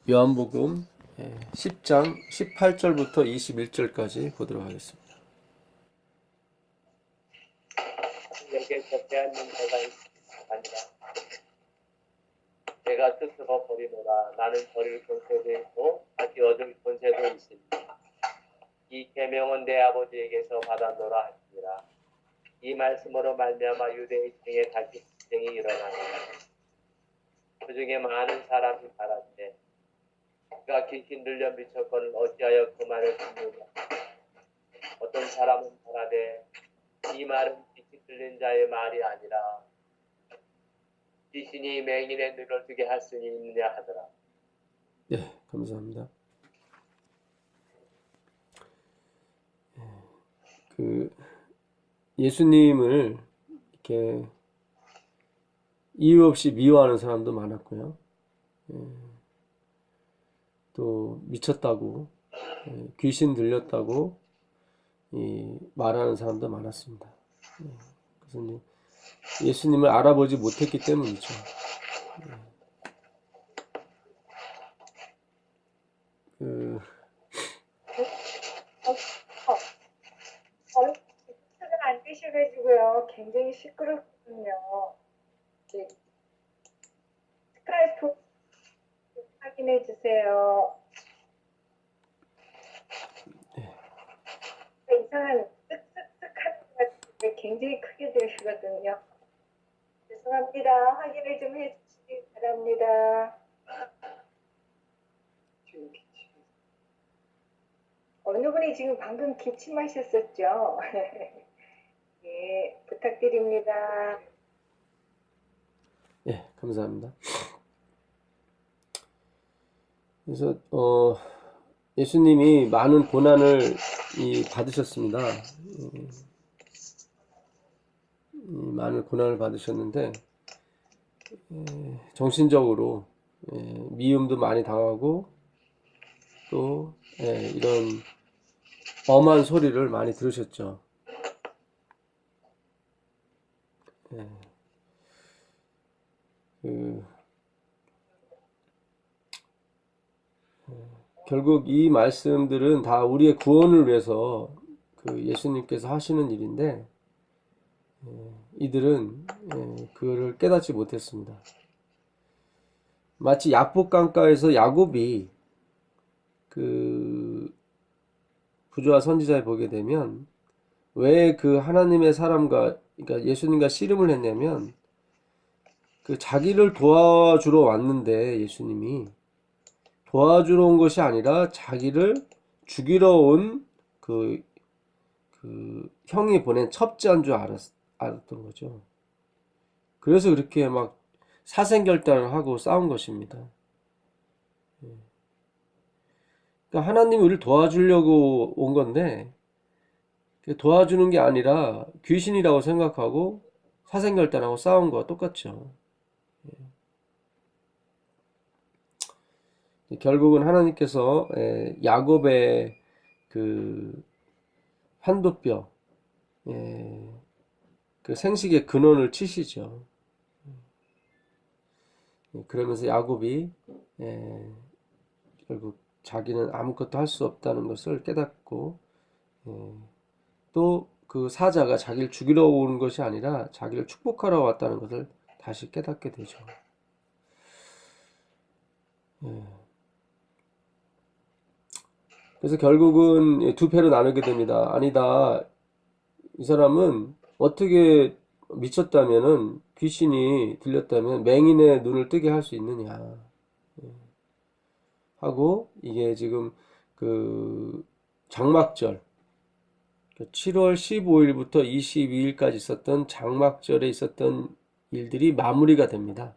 요한복음 10장 18절부터 21절까지 보도록 하겠습니다. 내게서 빼앗는 자가 아니라 내가 스스로 버리노라. 나는 버릴 권세도 있고 다시 얻을 권세도 있습니다. 이 계명은 내 아버지에게서 받았노라 하시니라. 이 말씀으로 말미암아 유대인 중에 다시 분쟁이 일어나니라. 그 중에 많은 사람이 말하되 그가 귀신 들려 미쳤거늘 어찌하여 그 말을 듣느냐. 어떤 사람은 말하되 이 말은 귀신 들린 자의 말이 아니라 귀신이 맹인의 눈을 뜨게 할 수 있느냐 하더라. 네, 감사합니다. 예수님을 이렇게 이유 없이 미워하는 사람도 많았고요. 또 미쳤다고, 귀신 들렸다고 말하는 사람도 많았습니다. 그래서 예수님을 알아보지 못했기 때문이죠. 소리가 안 되셔가지고요. 굉장히 시끄럽거든요. 스카이프 확인해 주세요. 이상한 쓱쓱쓱 하는 것 같은데 굉장히 크게 들으시거든요. 죄송합니다. 확인을 좀 해주시기 바랍니다. 어느 분이 지금 방금 기침하셨었죠? 예, 부탁드립니다. 예, 감사합니다. 그래서 예수님이 많은 고난을 받으셨습니다. 많은 고난을 받으셨는데 정신적으로 미움도 많이 당하고 또 이런 엄한 소리를 많이 들으셨죠. 결국 이 말씀들은 다 우리의 구원을 위해서 예수님께서 하시는 일인데 이들은 그거를 깨닫지 못했습니다. 마치 약복강가에서 야곱이 부조와 선지자에 보게 되면 왜 그 하나님의 사람과 그러니까 예수님과 씨름을 했냐면 자기를 도와주러 왔는데 예수님이 도와주러 온 것이 아니라 자기를 죽이러 온 형이 보낸 첩자인 줄 알았던 거죠. 그래서 그렇게 막 사생결단을 하고 싸운 것입니다. 그러니까 하나님이 우리를 도와주려고 온 건데 도와주는 게 아니라 귀신이라고 생각하고 사생결단하고 싸운 거와 똑같죠. 결국은 하나님께서 야곱의 환도뼈, 생식의 근원을 치시죠. 그러면서 야곱이 결국 자기는 아무것도 할 수 없다는 것을 깨닫고 또 그 사자가 자기를 죽이러 오는 것이 아니라 자기를 축복하러 왔다는 것을 다시 깨닫게 되죠. 그래서 결국은 두 패로 나누게 됩니다. 아니다, 이 사람은 어떻게 미쳤다면은 귀신이 들렸다면 맹인의 눈을 뜨게 할 수 있느냐 하고, 이게 지금 장막절 7월 15일부터 22일까지 있었던 장막절에 있었던 일들이 마무리가 됩니다.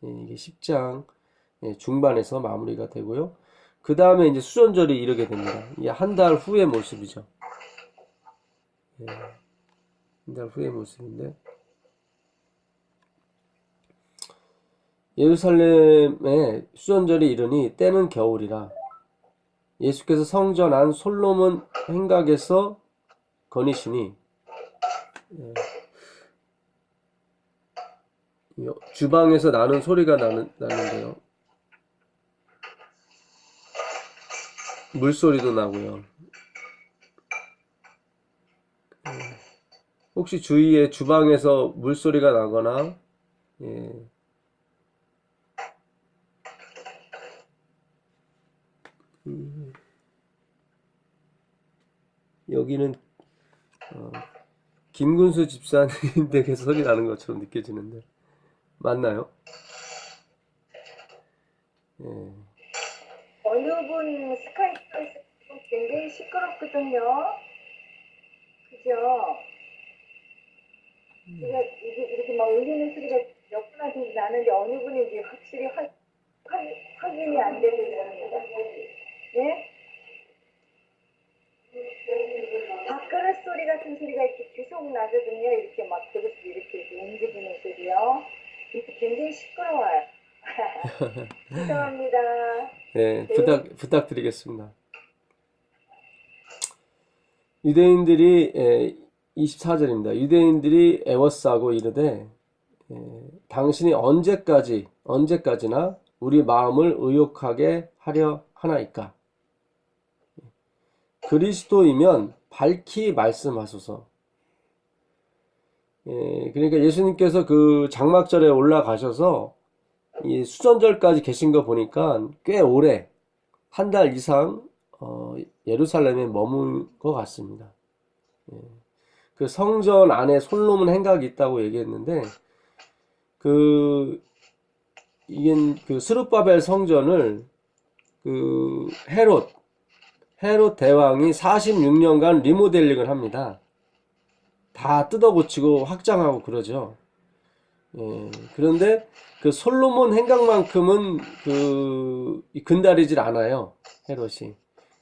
이게 10장 중반에서 마무리가 되고요. 그 다음에 이제 수전절이 이르게 됩니다. 이게 한 달 후의 모습이죠. 한 달 후의 모습인데, 예루살렘에 수전절이 이르니 때는 겨울이라 예수께서 성전 안 솔로몬 행각에서 거니시니 주방에서 나는 소리가 나는데요. 물소리도 나고요. 혹시 주위에 주방에서 물소리가 나거나, 예, 여기는 김군수 집사님 댁에서 소리 나는 것처럼 느껴지는데 맞나요? 예. 어느 분 스카이프에서 굉장히 시끄럽거든요. 그죠? 제가 이렇게 막 울리는 소리가 몇 분한테 나는데 어느 분인지 확실히 확인이 안 되고 있습니다. 예? 밥그릇 소리 같은 소리가 이렇게 계속 나거든요. 이렇게 막 그릇이 이렇게 움직이는 소리요. 이게 굉장히 시끄러워요. 죄송합니다. 네, 부탁드리겠습니다. 유대인들이 24절입니다. 유대인들이 애워싸고 이르되 당신이 언제까지나 우리 마음을 의욕하게 하려 하나이까? 그리스도이면 밝히 말씀하소서. 그러니까 예수님께서 그 장막절에 올라가셔서 이 수전절까지 계신 거 보니까 꽤 오래 한 달 이상 예루살렘에 머문 것 같습니다. 그 성전 안에 손 놓은 행각이 있다고 얘기했는데 이게 그 스룹바벨 성전을 그 헤롯 대왕이 46년간 리모델링을 합니다. 다 뜯어고치고 확장하고 그러죠. 그런데 그 솔로몬 행각만큼은 근달이질 않아요. 헤롯이.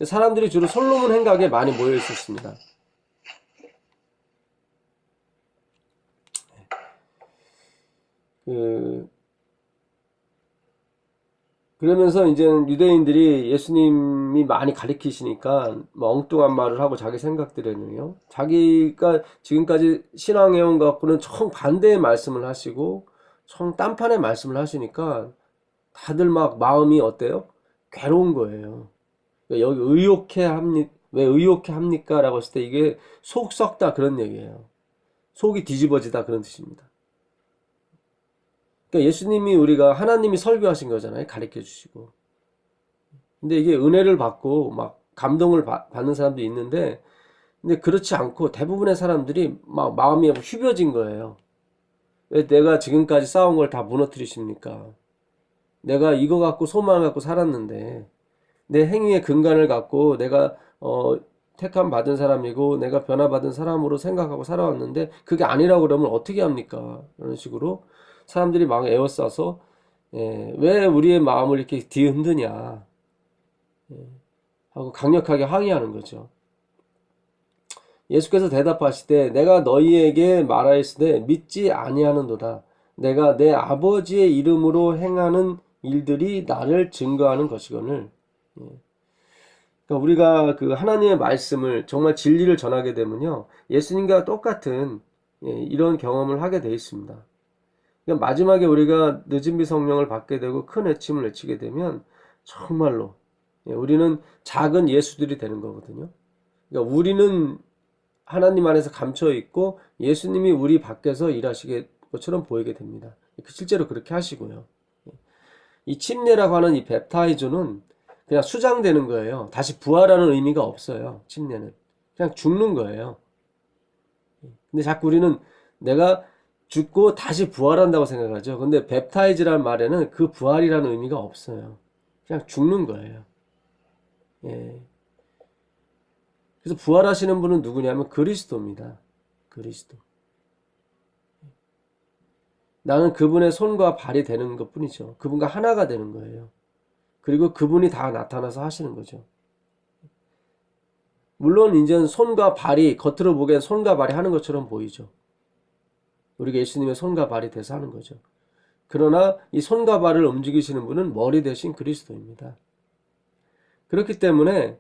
사람들이 주로 솔로몬 행각에 많이 모여 있었습니다. 그러면서 이제는 유대인들이 예수님이 많이 가리키시니까 뭐 엉뚱한 말을 하고 자기 생각들에는요. 자기가 지금까지 신앙해온 것 갖고는 정반대의 말씀을 하시고 딴판의 말씀을 하시니까 다들 막 마음이 어때요? 괴로운 거예요. 여기 왜 의욕해 합니까? 라고 했을 때 이게 속 썩다 그런 얘기예요. 속이 뒤집어지다 그런 뜻입니다. 그러니까 예수님이 우리가 하나님이 설교하신 거잖아요. 가르쳐 주시고. 근데 이게 은혜를 받고 막 감동을 받는 사람도 있는데 근데 그렇지 않고 대부분의 사람들이 막 마음이 휘벼진 거예요. 왜 내가 지금까지 쌓은 걸 다 무너뜨리십니까? 내가 이거 갖고 소망을 갖고 살았는데 내 행위의 근간을 갖고 내가 택함 받은 사람이고 내가 변화받은 사람으로 생각하고 살아왔는데 그게 아니라고 그러면 어떻게 합니까? 이런 식으로 사람들이 막 에워싸서 왜 우리의 마음을 이렇게 뒤흔드냐 하고 강력하게 항의하는 거죠. 예수께서 대답하시되 내가 너희에게 말하였으되 믿지 아니하는도다. 내가 내 아버지의 이름으로 행하는 일들이 나를 증거하는 것이거늘. 그러니까 우리가 그 하나님의 말씀을 정말 진리를 전하게 되면요 예수님과 똑같은 이런 경험을 하게 되어 있습니다. 그러니까 마지막에 우리가 늦은 비 성령을 받게 되고 큰 외침을 외치게 되면 정말로 우리는 작은 예수들이 되는 거거든요. 그러니까 우리는 하나님 안에서 감춰 있고 예수님이 우리 밖에서 일하시게 것처럼 보이게 됩니다. 실제로 그렇게 하시고요. 이 침례라고 하는 이 베프타이저는 그냥 수장되는 거예요. 다시 부활하는 의미가 없어요. 침례는 그냥 죽는 거예요. 근데 자꾸 우리는 내가 죽고 다시 부활한다고 생각하죠. 근데 베프타이즈라는 말에는 그 부활이라는 의미가 없어요. 그냥 죽는 거예요. 그래서 부활하시는 분은 누구냐면 그리스도입니다. 그리스도. 나는 그분의 손과 발이 되는 것 뿐이죠. 그분과 하나가 되는 거예요. 그리고 그분이 다 나타나서 하시는 거죠. 물론 이제는 손과 발이 겉으로 보기엔 손과 발이 하는 것처럼 보이죠. 우리가 예수님의 손과 발이 돼서 하는 거죠. 그러나 이 손과 발을 움직이시는 분은 머리 대신 그리스도입니다. 그렇기 때문에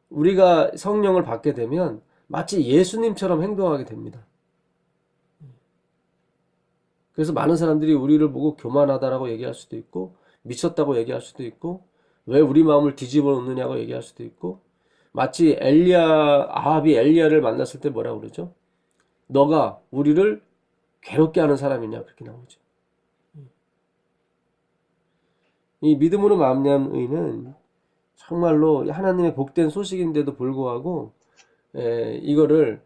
우리가 성령을 받게 되면 마치 예수님처럼 행동하게 됩니다. 그래서 많은 사람들이 우리를 보고 교만하다라고 얘기할 수도 있고 미쳤다고 얘기할 수도 있고 왜 우리 마음을 뒤집어 놓느냐고 얘기할 수도 있고, 마치 아합이 엘리야를 만났을 때 뭐라고 그러죠? 너가 우리를 괴롭게 하는 사람이냐, 그렇게 나오죠. 이 믿음으로 말미암은 의는 정말로 하나님의 복된 소식인데도 불구하고 이거를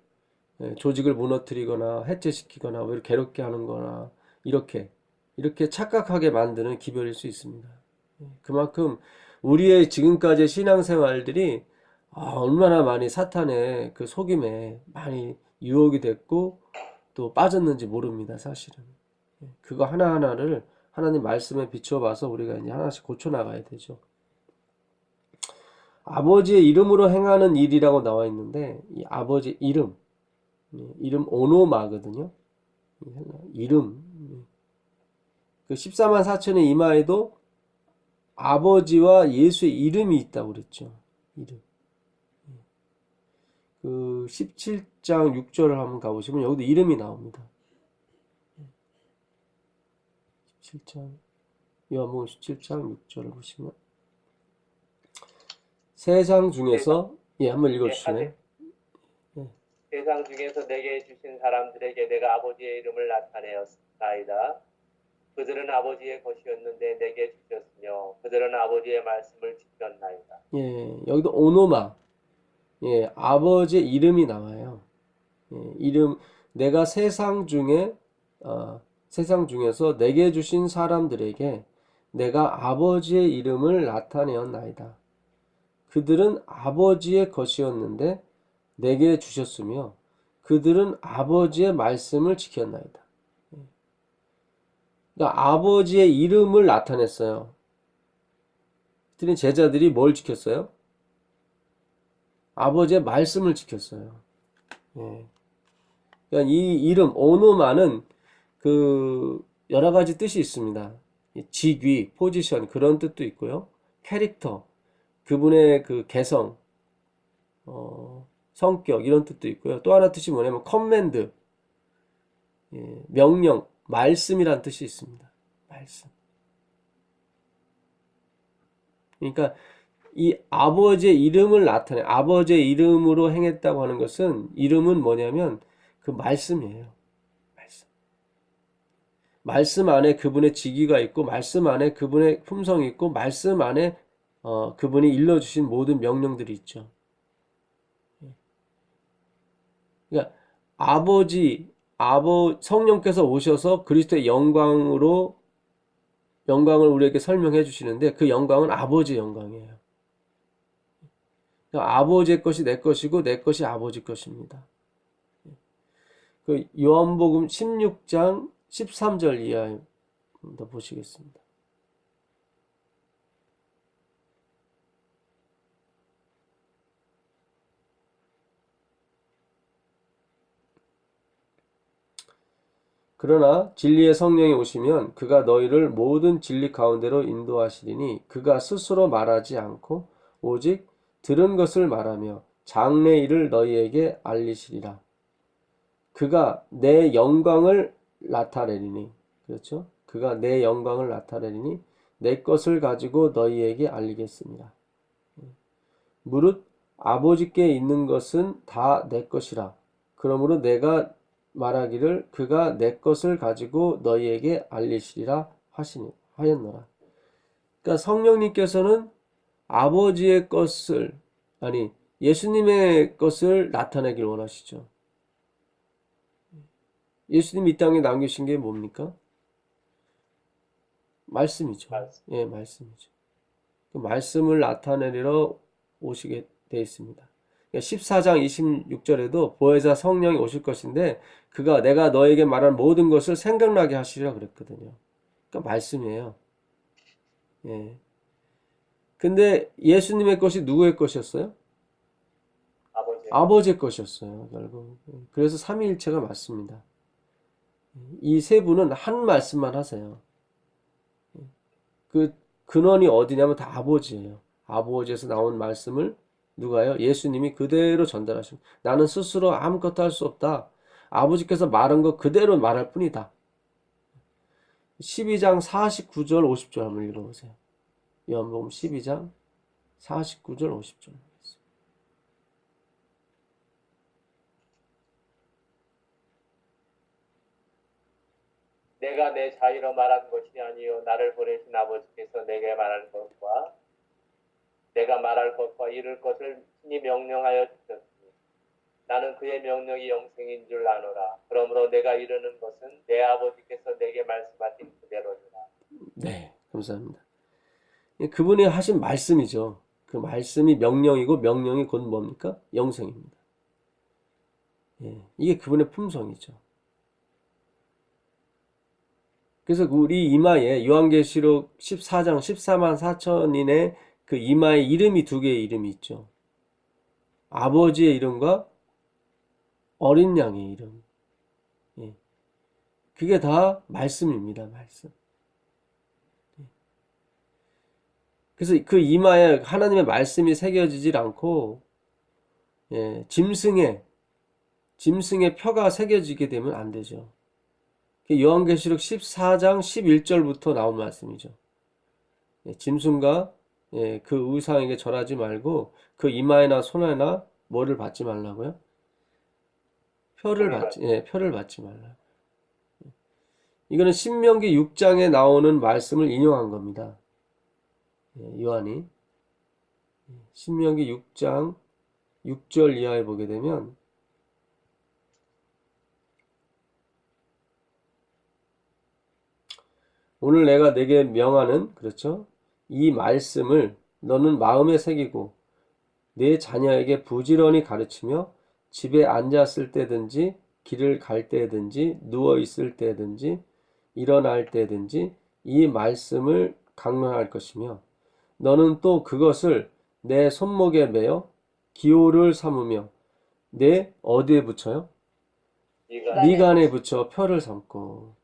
조직을 무너뜨리거나 해체시키거나 왜 괴롭게 하는 거나 이렇게 착각하게 만드는 기별일 수 있습니다. 그만큼 우리의 지금까지의 신앙생활들이 얼마나 많이 사탄의 그 속임에 많이 유혹이 됐고 또 빠졌는지 모릅니다, 사실은. 그거 하나하나를 하나님 말씀에 비춰봐서 우리가 이제 하나씩 고쳐나가야 되죠. 아버지의 이름으로 행하는 일이라고 나와 있는데, 이 아버지 이름 오노마거든요. 이름. 그 14만 4천의 이마에도 아버지와 예수의 이름이 있다고 그랬죠. 이름. 그 17장 6절을 한번 가보시면 여기도 이름이 나옵니다. 요한복음 17장 6절을 보시면 세상 중에서 한번 읽어주시네. 세상 중에서 내게 주신 사람들에게 내가 아버지의 이름을 나타내었나이다. 그들은 아버지의 것이었는데 내게 주셨으며 그들은 아버지의 말씀을 지켰나이다. 여기도 오노마, 아버지의 이름이 나와요. 이름, 내가 세상 중에서 내게 주신 사람들에게 내가 아버지의 이름을 나타내었나이다. 그들은 아버지의 것이었는데 내게 주셨으며 그들은 아버지의 말씀을 지켰나이다. 그러니까 아버지의 이름을 나타냈어요. 그랬더니 제자들이 뭘 지켰어요? 아버지의 말씀을 지켰어요. 그러니까 이 이름 오노마는 그 여러 가지 뜻이 있습니다. 직위, 포지션 그런 뜻도 있고요. 캐릭터, 그분의 그 개성, 성격 이런 뜻도 있고요. 또 하나 뜻이 뭐냐면 커맨드, 명령, 말씀이란 뜻이 있습니다. 말씀. 그러니까 이 아버지의 이름을 나타내, 아버지의 이름으로 행했다고 하는 것은 이름은 뭐냐면 그 말씀이에요. 말씀 안에 그분의 직위가 있고 말씀 안에 그분의 품성이 있고 말씀 안에 그분이 일러주신 모든 명령들이 있죠. 그러니까 성령께서 오셔서 그리스도의 영광을 우리에게 설명해 주시는데 그 영광은 아버지의 영광이에요. 그러니까 아버지의 것이 내 것이고 내 것이 아버지 것입니다. 그 요한복음 16장 13절 이하부터 보시겠습니다. 그러나 진리의 성령이 오시면 그가 너희를 모든 진리 가운데로 인도하시리니 그가 스스로 말하지 않고 오직 들은 것을 말하며 장래 일을 너희에게 알리시리라. 그가 내 영광을 나타내리니, 그렇죠? 그가 내 영광을 나타내리니 내 것을 가지고 너희에게 알리겠습니다. 무릇 아버지께 있는 것은 다 내 것이라. 그러므로 내가 말하기를 그가 내 것을 가지고 너희에게 알리시리라 하였노라. 그러니까 성령님께서는 아버지의 것을, 예수님의 것을 나타내길 원하시죠. 예수님이 이 땅에 남기신 게 뭡니까? 말씀이죠. 말씀이죠. 그 말씀을 나타내리러 오시게 되어 있습니다. 14장 26절에도 보혜사 성령이 오실 것인데 그가 내가 너에게 말한 모든 것을 생각나게 하시리라 그랬거든요. 그러니까 말씀이에요. 근데 예수님의 것이 누구의 것이었어요? 아버지의 것이었어요, 결국. 그래서 삼위일체가 맞습니다. 이 세 분은 한 말씀만 하세요. 그 근원이 어디냐면 다 아버지예요. 아버지에서 나온 말씀을 누가요? 예수님이 그대로 전달하십니다. 나는 스스로 아무것도 할 수 없다. 아버지께서 말한 거 그대로 말할 뿐이다. 12장 49절 50절 한번 읽어보세요. 요한복음 12장 49절 50절. 내가 내 자유로 말한 것이 아니요 나를 보내신 아버지께서 내게 말할 것과 내가 말할 것과 이룰 것을 친히 명령하여 주셨으니 나는 그의 명령이 영생인 줄 아노라. 그러므로 내가 이루는 것은 내 아버지께서 내게 말씀하신 그대로니라. 네, 감사합니다. 그분이 하신 말씀이죠. 그 말씀이 명령이고 명령이 곧 뭡니까? 영생입니다. 예, 이게 그분의 품성이죠. 그래서 우리 이마에 요한계시록 14장 14만 4천인의 그 이마에 이름이 두 개의 이름이 있죠. 아버지의 이름과 어린 양의 이름. 예. 그게 다 말씀입니다. 말씀. 그래서 그 이마에 하나님의 말씀이 새겨지질 않고 예, 짐승의 표가 새겨지게 되면 안 되죠. 요한계시록 14장 11절부터 나온 말씀이죠. 예, 짐승과 예, 그 우상에게 절하지 말고 그 이마에나 손에나 뭐를 받지 말라고요? 표를 받지 말라. 이거는 신명기 6장에 나오는 말씀을 인용한 겁니다. 예, 요한이 신명기 6장 6절 이하에 보게 되면 오늘 내가 내게 명하는 그렇죠? 이 말씀을 너는 마음에 새기고 내 자녀에게 부지런히 가르치며 집에 앉았을 때든지 길을 갈 때든지 누워 있을 때든지 일어날 때든지 이 말씀을 강론할 것이며 너는 또 그것을 내 손목에 매어 기호를 삼으며 내 어디에 붙여요? 미간에 붙여 표를 삼고.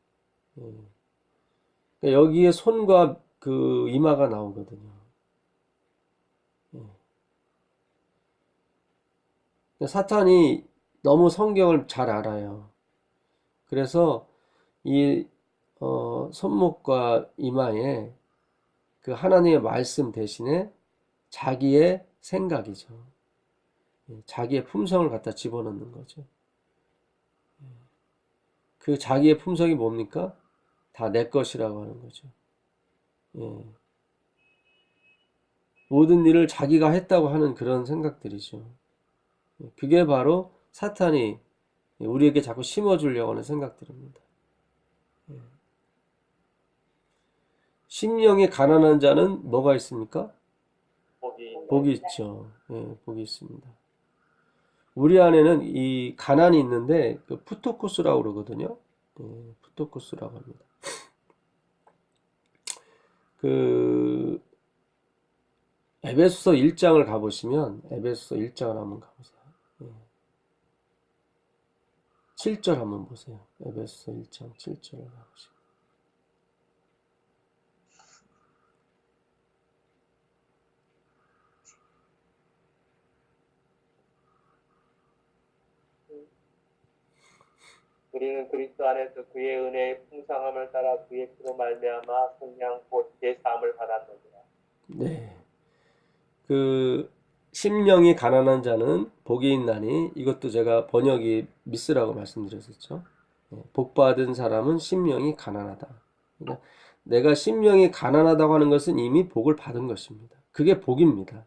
그러니까 여기에 손과 그 이마가 나오거든요. 사탄이 너무 성경을 잘 알아요. 그래서 이 손목과 이마에 그 하나님의 말씀 대신에 자기의 생각이죠. 자기의 품성을 갖다 집어넣는 거죠. 그 자기의 품성이 뭡니까? 다 내 것이라고 하는 거죠. 모든 일을 자기가 했다고 하는 그런 생각들이죠. 그게 바로 사탄이 우리에게 자꾸 심어주려고 하는 생각들입니다. 심령이 가난한 자는 뭐가 있습니까? 복이 있죠. 복이 있습니다. 우리 안에는 이 가난이 있는데 그 푸토코스라고 그러거든요. 푸토코스라고 합니다. 그 에베소서 1장을 가보시면 에베소서 1장을 한번 가보세요. 7절 한번 보세요. 에베소서 1장 7절을 가보시면 우리는 그리스도 안에서 그의 은혜의 풍성함을 따라 그의 피로 말미암아 성령 곧 제사함을 받았느니라. 네. 그 심령이 가난한 자는 복이 있나니 이것도 제가 번역이 미스라고 말씀드렸었죠. 복 받은 사람은 심령이 가난하다. 그러니까 내가 심령이 가난하다고 하는 것은 이미 복을 받은 것입니다. 그게 복입니다.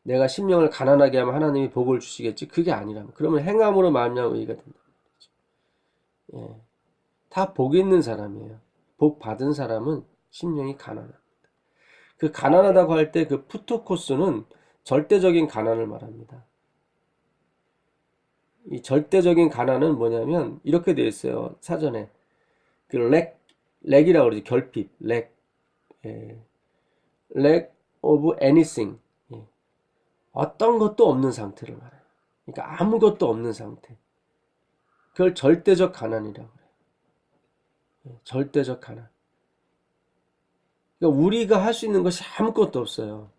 내가 심령을 가난하게 하면 하나님이 복을 주시겠지. 그게 아니라면 그러면 행함으로 말미암아 의가 된다. 다 복 있는 사람이에요. 복 받은 사람은 심령이 가난합니다. 그 가난하다고 할 때 그 푸토코스는 절대적인 가난을 말합니다. 이 절대적인 가난은 뭐냐면 이렇게 되어 있어요. 사전에 그 렉이라고 그러죠. 결핍, lack of anything. 어떤 것도 없는 상태를 말해요. 그러니까 아무것도 없는 상태. 그걸 절대적 가난이라고 그래요. 절대적 가난. 그러니까 우리가 할 수 있는 것이 아무것도 없어요.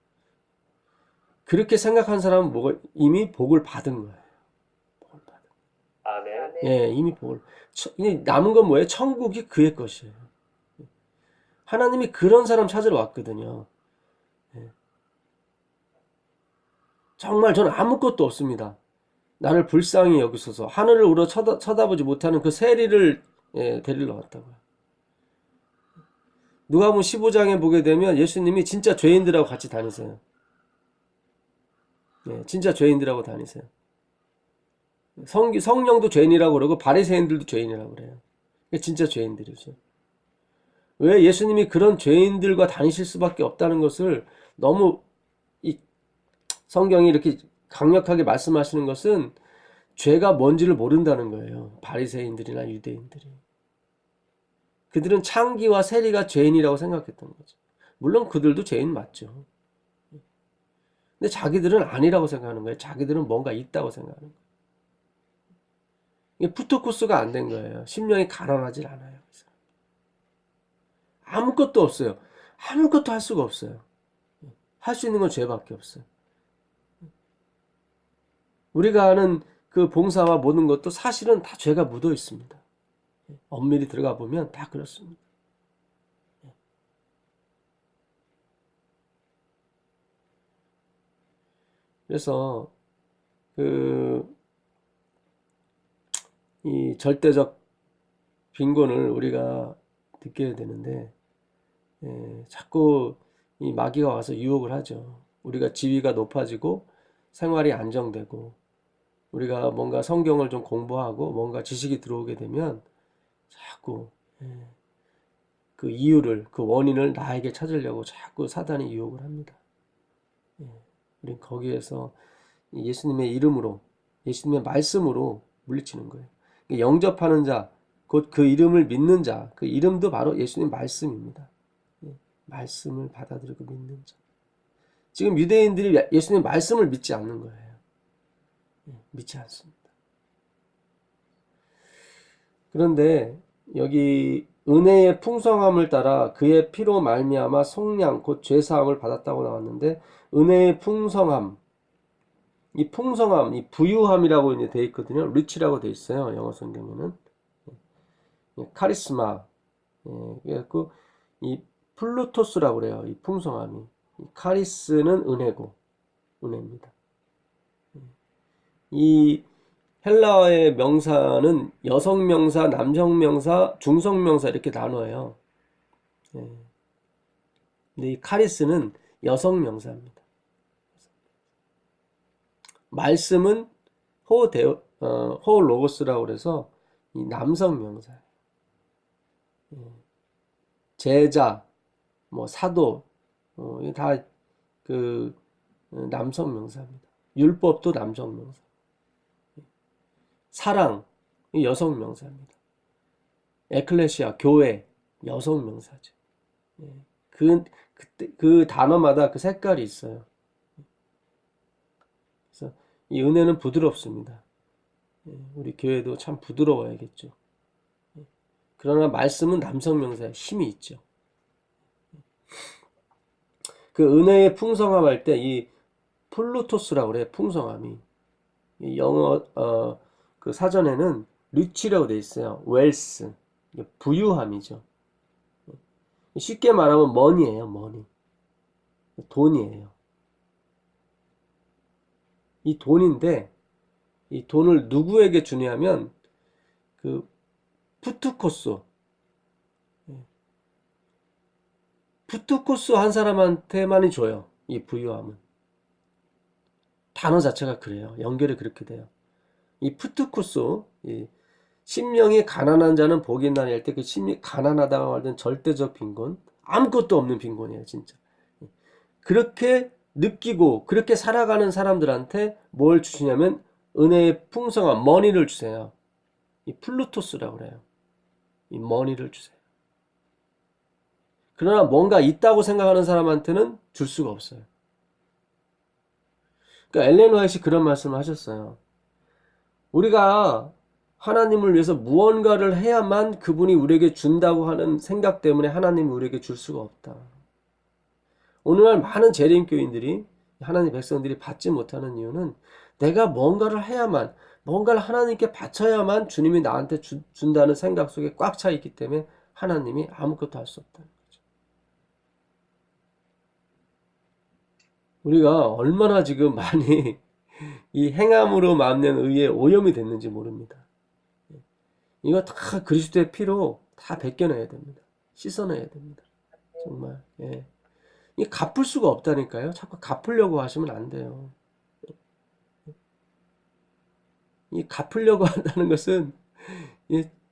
그렇게 생각한 사람은 이미 복을 받은 거예요. 복을 받은. 아멘. 이미 복을. 남은 건 뭐예요? 천국이 그의 것이에요. 하나님이 그런 사람 찾으러 왔거든요. 예. 정말 저는 아무것도 없습니다. 나를 불쌍히 여기소서 하늘을 우러 쳐다보지 못하는 그 세리를 데리러 왔다고요. 누가복음 15장에 보게 되면 예수님이 진짜 죄인들하고 같이 다니세요. 진짜 죄인들하고 다니세요. 성령도 죄인이라고 그러고 바리새인들도 죄인이라고 그래요. 진짜 죄인들이죠. 왜 예수님이 그런 죄인들과 다니실 수밖에 없다는 것을 너무 이 성경이 이렇게 강력하게 말씀하시는 것은 죄가 뭔지를 모른다는 거예요. 바리새인들이나 유대인들이. 그들은 창기와 세리가 죄인이라고 생각했던 거죠. 물론 그들도 죄인 맞죠. 근데 자기들은 아니라고 생각하는 거예요. 자기들은 뭔가 있다고 생각하는 거예요. 이게 푸트코스가 안 된 거예요. 심령이 가난하질 않아요. 아무것도 없어요. 아무것도 할 수가 없어요. 할 수 있는 건 죄밖에 없어요. 우리가 아는 그 봉사와 모든 것도 사실은 다 죄가 묻어 있습니다. 엄밀히 들어가 보면 다 그렇습니다. 그래서 이 절대적 빈곤을 우리가 느껴야 되는데 자꾸 이 마귀가 와서 유혹을 하죠. 우리가 지위가 높아지고 생활이 안정되고 우리가 뭔가 성경을 좀 공부하고 뭔가 지식이 들어오게 되면 자꾸 그 이유를, 그 원인을 나에게 찾으려고 자꾸 사단이 유혹을 합니다. 우린 거기에서 예수님의 이름으로, 예수님의 말씀으로 물리치는 거예요. 영접하는 자, 곧 그 이름을 믿는 자, 그 이름도 바로 예수님 말씀입니다. 말씀을 받아들이고 믿는 자. 지금 유대인들이 예수님 말씀을 믿지 않는 거예요. 믿지 않습니다. 그런데 여기 은혜의 풍성함을 따라 그의 피로 말미암아 속량 곧 죄사함을 받았다고 나왔는데 은혜의 풍성함, 이 풍성함, 이 부유함이라고 이제 돼 있거든요. 리치라고 돼 있어요. 영어 성경에는 카리스마, 그래갖고 이 플루토스라고 그래요. 이 풍성함이 카리스는 은혜고 은혜입니다. 이 헬라어의 명사는 여성 명사, 남성 명사, 중성 명사 이렇게 나눠요. 근데 이 카리스는 여성 명사입니다. 말씀은 호로고스라고 그래서 이 남성 명사예요. 제자, 뭐 사도, 이게 다 그 남성 명사입니다. 율법도 남성 명사. 사랑, 여성 명사입니다. 에클레시아, 교회, 여성 명사죠. 그 단어마다 그 색깔이 있어요. 그래서 이 은혜는 부드럽습니다. 우리 교회도 참 부드러워야겠죠. 그러나 말씀은 남성 명사에 힘이 있죠. 그 은혜의 풍성함 할 때 이 플루토스라고 그래요. 풍성함이. 이 영어 그 사전에는 리치라고 돼 있어요. 웰스. 부유함이죠. 쉽게 말하면 머니예요. 머니. 돈이에요. 이 돈인데 이 돈을 누구에게 주냐면 그 푸트코스 한 사람한테만이 줘요. 이 부유함은. 단어 자체가 그래요. 연결이 그렇게 돼요. 이 푸트코스, 심령이 가난한 자는 복이 있나니 할 때 그 심리 가난하다고 말하는 절대적 빈곤, 아무것도 없는 빈곤이에요, 진짜. 그렇게 느끼고 그렇게 살아가는 사람들한테 뭘 주시냐면 은혜의 풍성한 머니를 주세요. 이 플루토스라고 그래요. 이 머니를 주세요. 그러나 뭔가 있다고 생각하는 사람한테는 줄 수가 없어요. 그러니까 엘렌 화이트이 그런 말씀을 하셨어요. 우리가 하나님을 위해서 무언가를 해야만 그분이 우리에게 준다고 하는 생각 때문에 하나님이 우리에게 줄 수가 없다. 오늘날 많은 재림교인들이 하나님 백성들이 받지 못하는 이유는 내가 뭔가를 해야만, 뭔가를 하나님께 바쳐야만 주님이 나한테 준다는 생각 속에 꽉 차 있기 때문에 하나님이 아무것도 할 수 없다는 거죠. 우리가 얼마나 지금 많이 이 행함으로 만든 의에 오염이 됐는지 모릅니다. 이거 다 그리스도의 피로 다 벗겨내야 됩니다. 씻어내야 됩니다. 정말. 예. 이 갚을 수가 없다니까요. 자꾸 갚으려고 하시면 안 돼요. 이 갚으려고 한다는 것은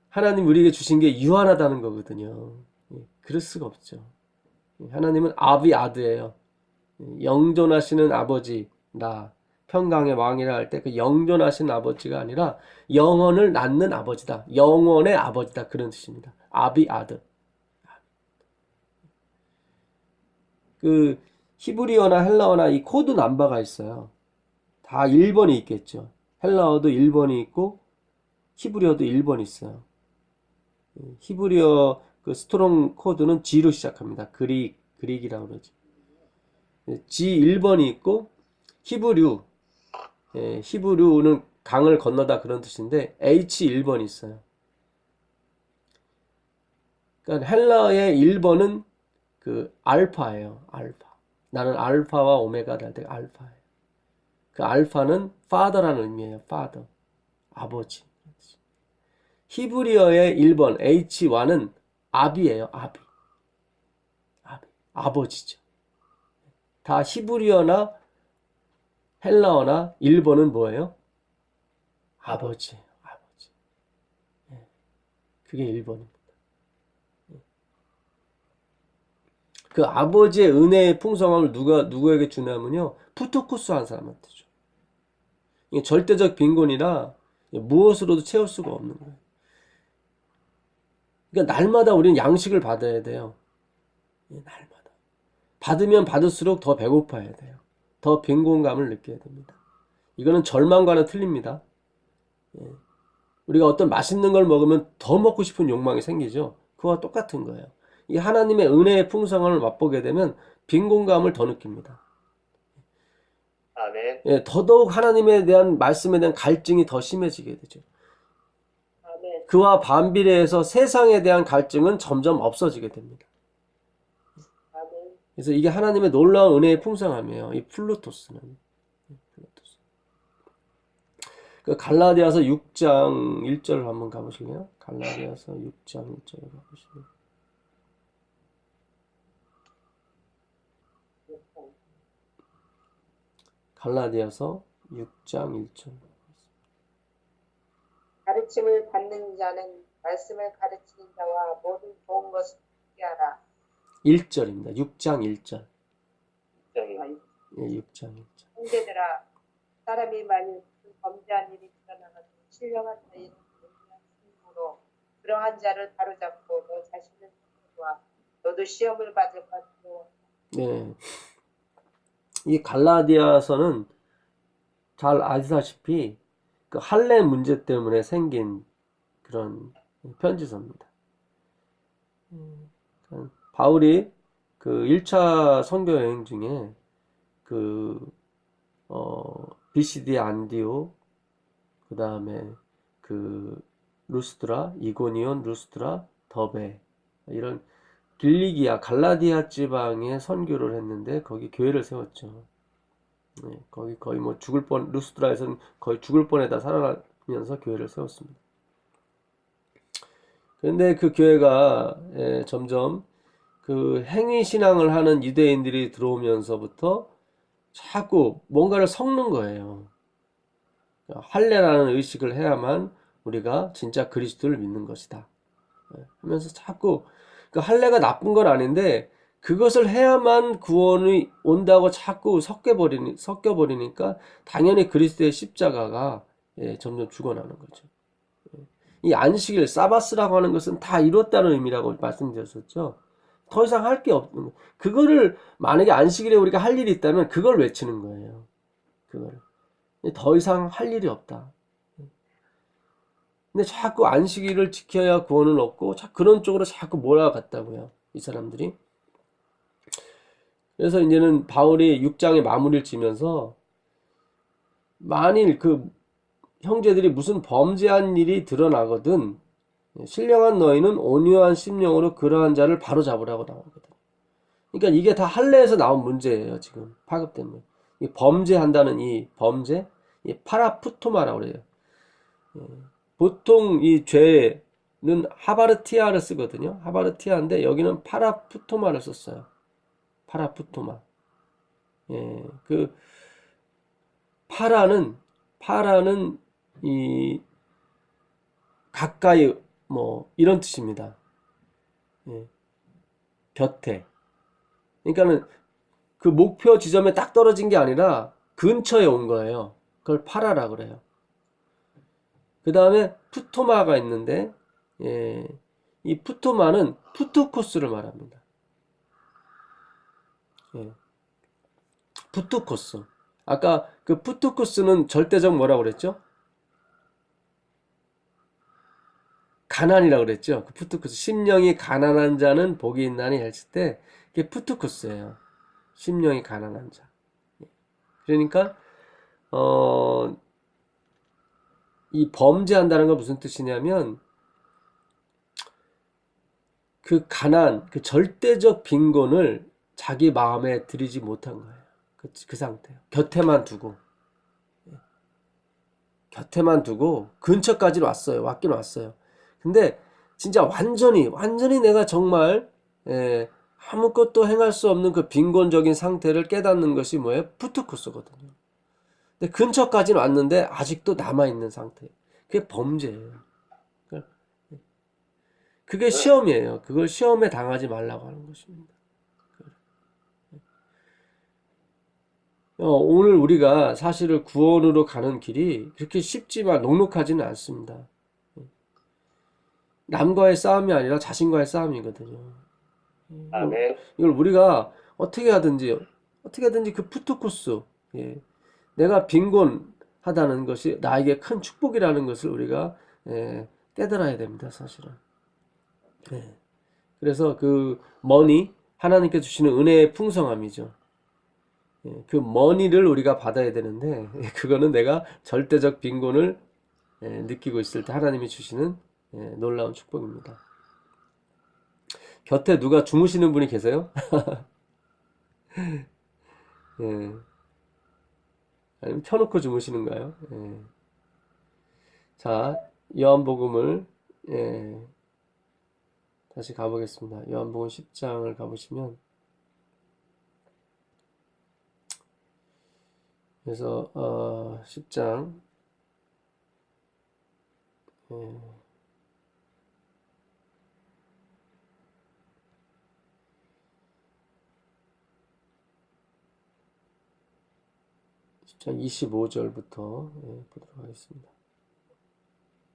하나님 우리에게 주신 게 유한하다는 거거든요. 그럴 수가 없죠. 하나님은 아비 아드예요. 영존하시는 아버지다. 평강의 왕이라 할 때 그 영존하신 아버지가 아니라 영원을 낳는 아버지다. 영원의 아버지다. 그런 뜻입니다. 아비 아드. 그 히브리어나 헬라어나 이 코드 넘버가 있어요. 다 1번이 있겠죠. 헬라어도 1번이 있고 히브리어도 1번이 있어요. 히브리어 그 스트롱 코드는 G로 시작합니다. 그릭이라고 그러죠. G 1번이 있고 히브류는 강을 건너다 그런 뜻인데 H 1번이 있어요. 그러니까 헬라어의 1번은 그 알파예요. 알파. 나는 알파와 오메가다 할 때 알파예요. 그 알파는 father라는 의미예요. father. 아버지. 히브리어의 1번 H1은 아비예요. 아비. 아버지죠. 다 히브리어나 헬라어나 1번은 뭐예요? 아버지예요. 아버지. 그게 1번입니다. 그 아버지의 은혜의 풍성함을 누구에게 주냐면요. 푸토코스 한 사람한테 줘. 이게 절대적 빈곤이라 무엇으로도 채울 수가 없는 거예요. 그러니까 날마다 우리는 양식을 받아야 돼요. 날마다. 받으면 받을수록 더 배고파야 돼요. 더 빈곤감을 느껴야 됩니다. 이거는 절망과는 틀립니다. 우리가 어떤 맛있는 걸 먹으면 더 먹고 싶은 욕망이 생기죠. 그와 똑같은 거예요. 이 하나님의 은혜의 풍성함을 맛보게 되면 빈곤감을 더 느낍니다. 아멘. 더더욱 하나님에 대한 말씀에 대한 갈증이 더 심해지게 되죠. 아멘. 그와 반비례해서 세상에 대한 갈증은 점점 없어지게 됩니다. 아멘. 그래서 이게 하나님의 놀라운 은혜의 풍성함이에요. 이 플루토스는. 그 갈라디아서 6장 1절을 한번 가보실래요? 갈라디아서 6장 1절을 가보실래요? 갈라디아서 6장 1절. 가르침을 받는 자는 말씀을 가르치는 자와 모든 좋은 것을 듣게 하라. 1절입니다. 6장 1절. 정이. 6장 1절. 형제들아, 사람이 만일 무슨 범죄한 일이 일어나가지고 신령한 자에는 으로 그러한 자를 바로잡고 너 자신을 살펴보아. 너도 시험을 받을 것으로. 네. 이 갈라디아서는 잘 아시다시피 그 할례 문제 때문에 생긴 그런 편지서입니다. 바울이 그 1차 선교 여행 중에 비시디 안디오, 그 다음에 그 루스드라, 이고니온, 루스드라, 더베 이런 길리기아, 갈라디아 지방에 선교를 했는데 거기 교회를 세웠죠. 거기 거의 뭐 루스드라에서는 거의 죽을 뻔에다 살아가면서 교회를 세웠습니다. 그런데 그 교회가 점점 그 행위 신앙을 하는 유대인들이 들어오면서부터 자꾸 뭔가를 섞는 거예요. 할례라는 의식을 해야만 우리가 진짜 그리스도를 믿는 것이다 하면서 자꾸 그 할례가 나쁜 건 아닌데 그것을 해야만 구원이 온다고 자꾸 섞여버리니까 당연히 그리스도의 십자가가 점점 죽어나는 거죠. 이 안식일, 사바스라고 하는 것은 다 이뤘다는 의미라고 말씀드렸었죠. 더 이상 할 게 없는 거예요. 그거를 만약에 안식일에 우리가 할 일이 있다면 그걸 외치는 거예요. 그거를. 더 이상 할 일이 없다. 근데 자꾸 안식일을 지켜야 구원을 얻고 그런 쪽으로 자꾸 몰아갔다고요. 이 사람들이. 그래서 이제는 바울이 6장에 마무리를 지면서 만일 그 형제들이 무슨 범죄한 일이 드러나거든 신령한 너희는 온유한 심령으로 그러한 자를 바로잡으라고 나오거든. 그러니까 이게 다 할례에서 나온 문제예요. 지금 파급된 문. 이 범죄한다는 이 범죄, 이 파라푸토마라고 그래요. 보통 이 죄는 하바르티아를 쓰거든요. 하바르티아인데 여기는 파라푸토마를 썼어요. 파라푸토마. 예, 그 파라는 이 가까이 뭐 이런 뜻입니다. 예, 곁에. 그러니까는 그 목표 지점에 딱 떨어진 게 아니라 근처에 온 거예요. 그걸 파라라 그래요. 그 다음에 푸토마가 있는데, 예, 이 푸토마는 푸투코스를 말합니다. 예, 푸투코스. 아까 그 푸투코스는 절대적 뭐라고 그랬죠? 가난이라고 그랬죠? 그 푸투코스. 심령이 가난한 자는 복이 있나니 했을 때, 그게 푸투코스예요. 심령이 가난한 자. 그러니까, 이 범죄한다는 건 무슨 뜻이냐면, 그 가난, 그 절대적 빈곤을 자기 마음에 들이지 못한 거예요. 그 상태요. 곁에만 두고 근처까지 왔어요. 왔긴 왔어요. 근데 진짜 완전히 내가 정말 아무것도 행할 수 없는 그 빈곤적인 상태를 깨닫는 것이 뭐예요? 푸트코스거든요. 근데 근처까지는 왔는데 아직도 남아있는 상태. 그게 범죄예요. 그게 시험이에요. 그걸 시험에 당하지 말라고 하는 것입니다. 오늘 우리가 사실은 구원으로 가는 길이 그렇게 쉽지만 녹록하지는 않습니다. 남과의 싸움이 아니라 자신과의 싸움이거든요. 아멘. 이걸 우리가 어떻게 하든지 그 푸트코스, 내가 빈곤하다는 것이 나에게 큰 축복이라는 것을 우리가 깨달아야 됩니다, 사실은. 그래서 그 머니, 하나님께 주시는 은혜의 풍성함이죠. 그 머니를 우리가 받아야 되는데 그거는 내가 절대적 빈곤을 느끼고 있을 때 하나님이 주시는 놀라운 축복입니다. 곁에 누가 주무시는 분이 계세요? 아니면 켜놓고 주무시는가요? 자, 요한복음을 다시 가보겠습니다. 요한복음 10장을 가보시면, 그래서 10장 25절부터 보도록 하겠습니다.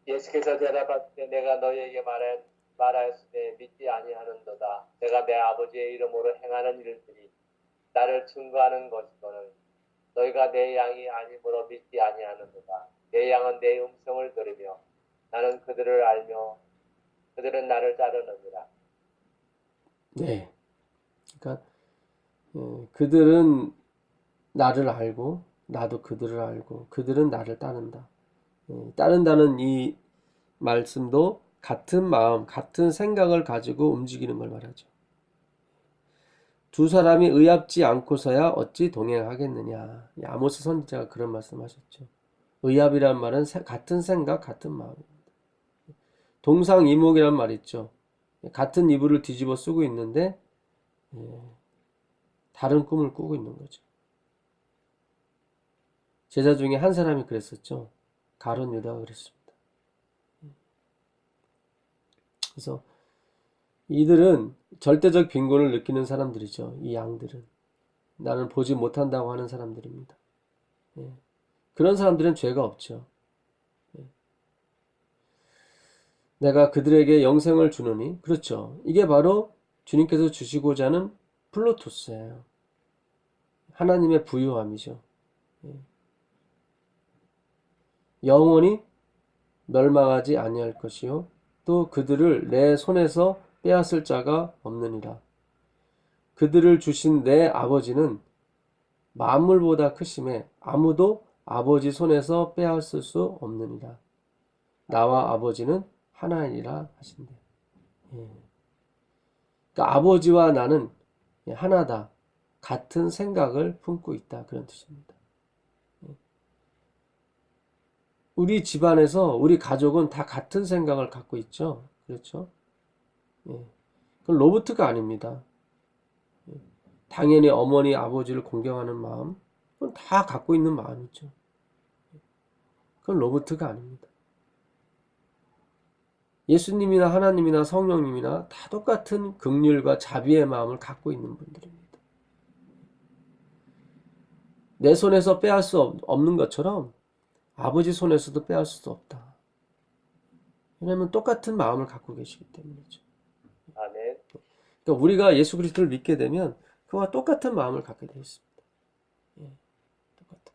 예수께서 대답하시되 내가 너희에게 말하였으되 믿지 아니하는도다. 내가 내 아버지의 이름으로 행하는 일들이 나를 증거하는 것이거늘 너희가 내 양이 아니므로 믿지 아니하는도다. 내 양은 내 음성을 들으며 나는 그들을 알며 그들은 나를 따르느니라. 네, 그러니까 그들은 나를 알고 나도 그들을 알고 그들은 나를 따른다. 따른다는 이 말씀도 같은 마음, 같은 생각을 가지고 움직이는 걸 말하죠. 두 사람이 의합지 않고서야 어찌 동행하겠느냐. 아모스 선지자가 그런 말씀하셨죠. 의합이란 말은 같은 생각, 같은 마음입니다. 동상이몽이란 말 있죠. 같은 이불을 뒤집어 쓰고 있는데 다른 꿈을 꾸고 있는 거죠. 제자 중에 한 사람이 그랬었죠. 가룟 유다가 그랬습니다. 그래서 이들은 절대적 빈곤을 느끼는 사람들이죠. 이 양들은. 나는 보지 못한다고 하는 사람들입니다. 그런 사람들은 죄가 없죠. 내가 그들에게 영생을 주노니, 그렇죠. 이게 바로 주님께서 주시고자 하는 플로토스예요. 하나님의 부유함이죠. 영원히 멸망하지 아니할 것이요 또 그들을 내 손에서 빼앗을 자가 없느니라. 그들을 주신 내 아버지는 만물보다 크심에 아무도 아버지 손에서 빼앗을 수 없느니라. 나와 아버지는 하나이니라 하신대. 그러니까 아버지와 나는 하나다. 같은 생각을 품고 있다. 그런 뜻입니다. 우리 집안에서 우리 가족은 다 같은 생각을 갖고 있죠. 그렇죠? 그건 로봇가 아닙니다. 당연히 어머니, 아버지를 공경하는 마음, 그건 다 갖고 있는 마음이죠. 그건 로봇가 아닙니다. 예수님이나 하나님이나 성령님이나 다 똑같은 긍휼과 자비의 마음을 갖고 있는 분들입니다. 내 손에서 빼앗을 수 없는 것처럼 아버지 손에서도 빼앗을 수 없다. 왜냐하면 똑같은 마음을 갖고 계시기 때문이죠. 아멘. 그러니까 우리가 예수 그리스도를 믿게 되면 그와 똑같은 마음을 갖게 되어 있습니다. 똑같은.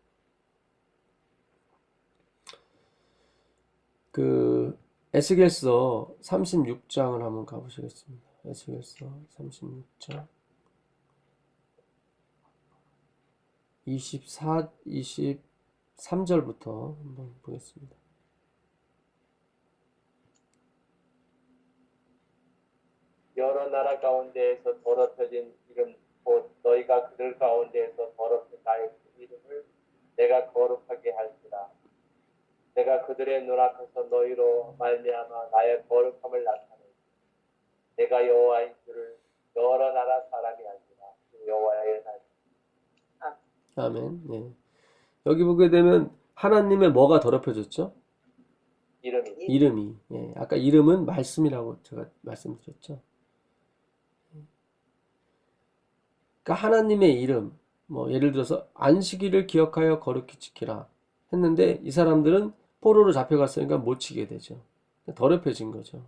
에스겔서 36장을 한번 가보시겠습니다. 에스겔서 36장 23절부터 한번 보겠습니다. 여러 나라 가운데에서 더럽혀진 이름 곧 너희가 그들 가운데에서 더럽힌 나의 그 이름을 내가 거룩하게 할지라. 내가 그들의 눈앞에서 너희로 말미암아 나의 거룩함을 나타내 내가 여호와인 줄을 여러 나라 사람이 알지라. 여호와의 날. 아멘. 여기 보게 되면 하나님의 뭐가 더럽혀졌죠? 이름이. 아까 이름은 말씀이라고 제가 말씀드렸죠. 그러니까 하나님의 이름, 예를 들어서 안식일을 기억하여 거룩히 지키라 했는데 이 사람들은 포로로 잡혀갔으니까 못 지키게 되죠. 더럽혀진 거죠.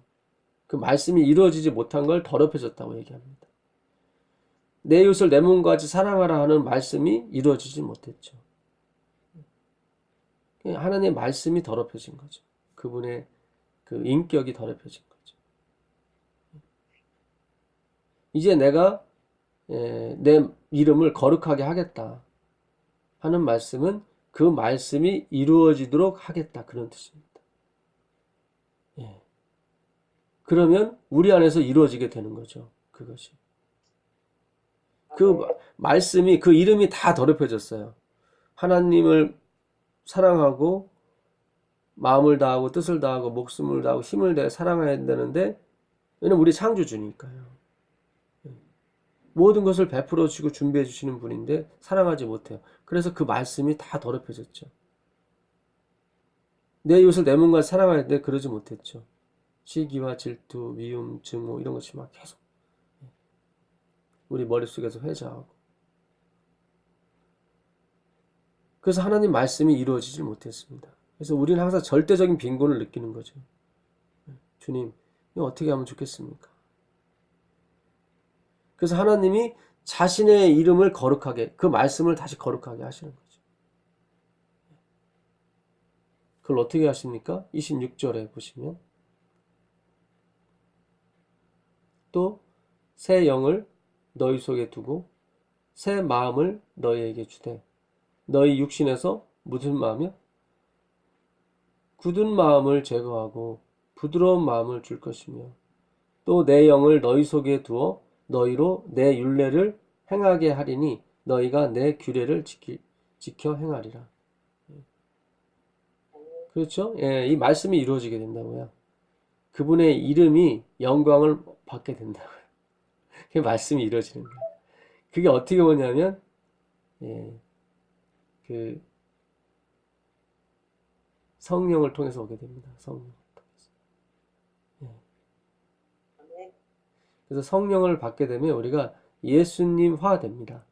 그 말씀이 이루어지지 못한 걸 더럽혀졌다고 얘기합니다. 내 이웃을 내 몸과 같이 사랑하라 하는 말씀이 이루어지지 못했죠. 하나님의 말씀이 더럽혀진 거죠. 그분의 그 인격이 더럽혀진 거죠. 이제 내가 내 이름을 거룩하게 하겠다 하는 말씀은 그 말씀이 이루어지도록 하겠다. 그런 뜻입니다. 그러면 우리 안에서 이루어지게 되는 거죠. 그것이. 그 말씀이, 그 이름이 다 더럽혀졌어요. 하나님을 사랑하고 마음을 다하고 뜻을 다하고 목숨을 다하고 힘을 다해 사랑해야 되는데 왜냐면 우리 창조주니까요. 모든 것을 베풀어 주시고 준비해 주시는 분인데 사랑하지 못해요. 그래서 그 말씀이 다 더럽혀졌죠. 내 이웃을 내 몸과 사랑해야 되는데 그러지 못했죠. 시기와 질투, 미움, 증오 이런 것이 막 계속 우리 머릿속에서 회자하고 그래서 하나님 말씀이 이루어지지 못했습니다. 그래서 우리는 항상 절대적인 빈곤을 느끼는 거죠. 주님, 이거 어떻게 하면 좋겠습니까? 그래서 하나님이 자신의 이름을 거룩하게, 그 말씀을 다시 거룩하게 하시는 거죠. 그걸 어떻게 하십니까? 26절에 보시면 또 새 영을 너희 속에 두고 새 마음을 너희에게 주되 너희 육신에서 무슨 마음이요? 굳은 마음을 제거하고 부드러운 마음을 줄 것이며 또 내 영을 너희 속에 두어 너희로 내 율례를 행하게 하리니 너희가 내 규례를 지켜 행하리라. 그렇죠? 이 말씀이 이루어지게 된다고요. 그분의 이름이 영광을 받게 된다고요. 그 말씀이 이루어지는 거예요. 그게 어떻게 오냐면 그 성령을 통해서 오게 됩니다. 성령을 통해서. 그래서 성령을 받게 되면 우리가 예수님화 됩니다.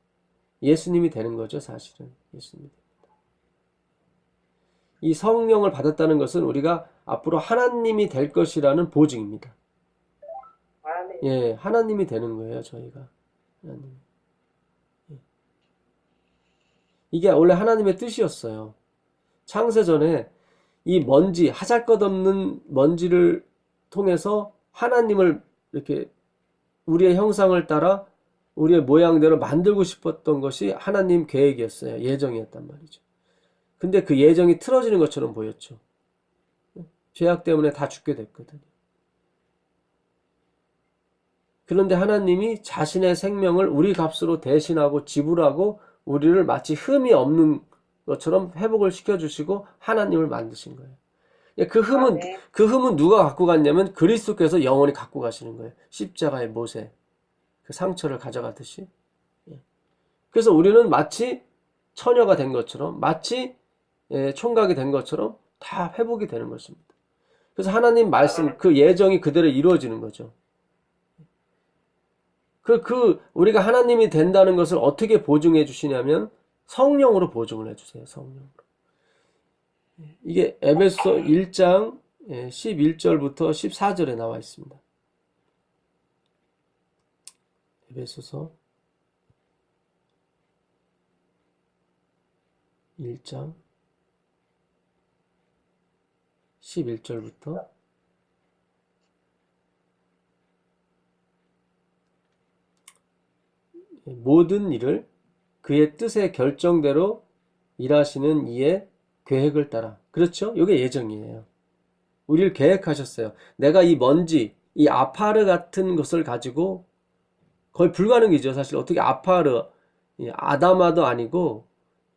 예수님이 되는 거죠, 사실은. 예수님이 됩니다. 이 성령을 받았다는 것은 우리가 앞으로 하나님이 될 것이라는 보증입니다. 하나님이 되는 거예요, 저희가. 하나님. 이게 원래 하나님의 뜻이었어요. 창세전에 이 먼지, 하잘것없는 먼지를 통해서 하나님을 이렇게 우리의 형상을 따라 우리의 모양대로 만들고 싶었던 것이 하나님 계획이었어요. 예정이었단 말이죠. 근데 그 예정이 틀어지는 것처럼 보였죠. 죄악 때문에 다 죽게 됐거든요. 그런데 하나님이 자신의 생명을 우리 값으로 대신하고 지불하고 우리를 마치 흠이 없는 것처럼 회복을 시켜주시고 하나님을 만드신 거예요. 아멘. 그 흠은 누가 갖고 갔냐면 그리스도께서 영원히 갖고 가시는 거예요. 십자가의 못에 그 상처를 가져가듯이. 그래서 우리는 마치 처녀가 된 것처럼, 마치 총각이 된 것처럼 다 회복이 되는 것입니다. 그래서 하나님 말씀, 그 예정이 그대로 이루어지는 거죠. 우리가 하나님이 된다는 것을 어떻게 보증해 주시냐면 성령으로 보증을 해 주세요. 성령으로. 이게 에베소 1장 11절부터 14절에 나와 있습니다. 에베소서 1장 11절부터 모든 일을 그의 뜻의 결정대로 일하시는 이의 계획을 따라. 그렇죠? 이게 예정이에요. 우리를 계획하셨어요. 내가 이 먼지, 이 아파르 같은 것을 가지고 거의 불가능이죠. 사실 어떻게 아파르, 아담아도 아니고